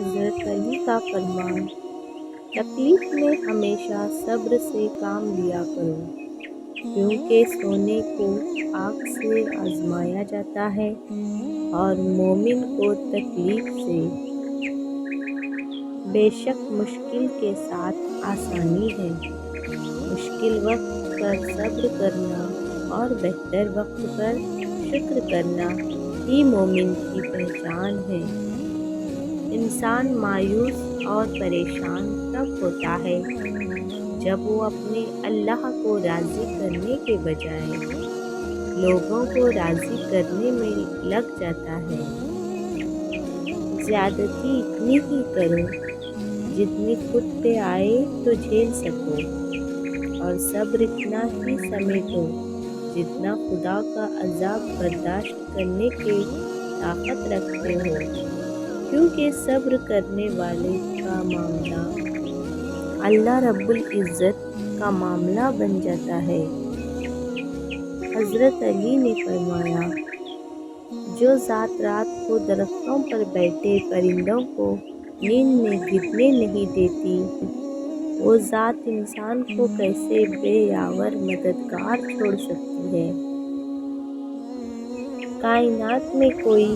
حضرت علی کا فرمان: تکلیف میں ہمیشہ صبر سے کام لیا کرو، کیونکہ سونے کو آگ سے آزمایا جاتا ہے اور مومن کو تکلیف سے۔ بے شک مشکل کے ساتھ آسانی ہے، مشکل وقت پر صبر کرنا اور بہتر وقت پر شکر کرنا ہی مومن کی پہچان ہے۔ انسان مایوس اور پریشان تب ہوتا ہے جب وہ اپنے اللہ کو راضی کرنے کے بجائے لوگوں کو راضی کرنے میں لگ جاتا ہے۔ زیادتی اتنی ہی کرو جتنی خود پہ آئے تو جھیل سکو، اور صبر اتنا ہی سمیٹو جتنا خدا کا عذاب برداشت کرنے کی طاقت رکھتے ہو، کیونکہ صبر کرنے والے کا معاملہ اللہ رب العزت کا معاملہ بن جاتا ہے۔ حضرت علی نے فرمایا: جو ذات رات کو درختوں پر بیٹھے پرندوں کو نیند میں گرنے نہیں دیتی، وہ ذات انسان کو کیسے بے یاور مددگار چھوڑ سکتی ہے۔ کائنات میں کوئی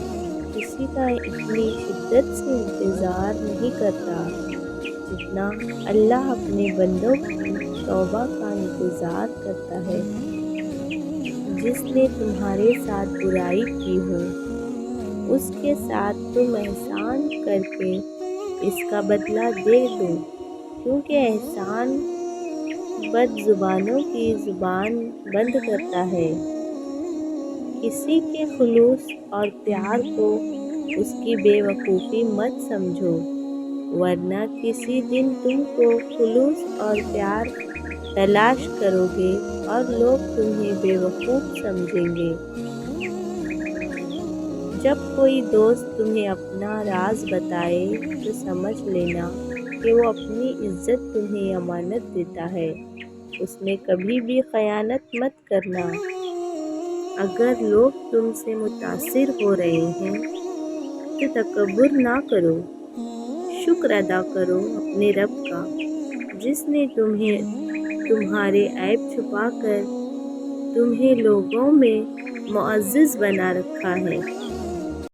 کسی کا اتنی شدت سے انتظار نہیں کرتا جتنا اللہ اپنے بندوں کی توبہ کا انتظار کرتا ہے۔ جس نے تمہارے ساتھ برائی کی ہو، اس کے ساتھ تم احسان کر کے اس کا بدلہ دے دو، کیونکہ احسان بد زبانوں کی زبان بند کرتا ہے۔ کسی کے خلوص اور پیار کو اس کی بے وقوفی مت سمجھو، ورنہ کسی دن تم کو خلوص اور پیار تلاش کرو گے اور لوگ تمہیں بے وقوف سمجھیں گے۔ جب کوئی دوست تمہیں اپنا راز بتائے تو سمجھ لینا کہ وہ اپنی عزت تمہیں امانت دیتا ہے، اس میں کبھی بھی خیانت مت کرنا۔ اگر لوگ تم سے متاثر ہو رہے ہیں تو تکبر نہ کرو، شکر ادا کرو اپنے رب کا، جس نے تمہارے عیب چھپا کر تمہیں لوگوں میں معزز بنا رکھا ہے۔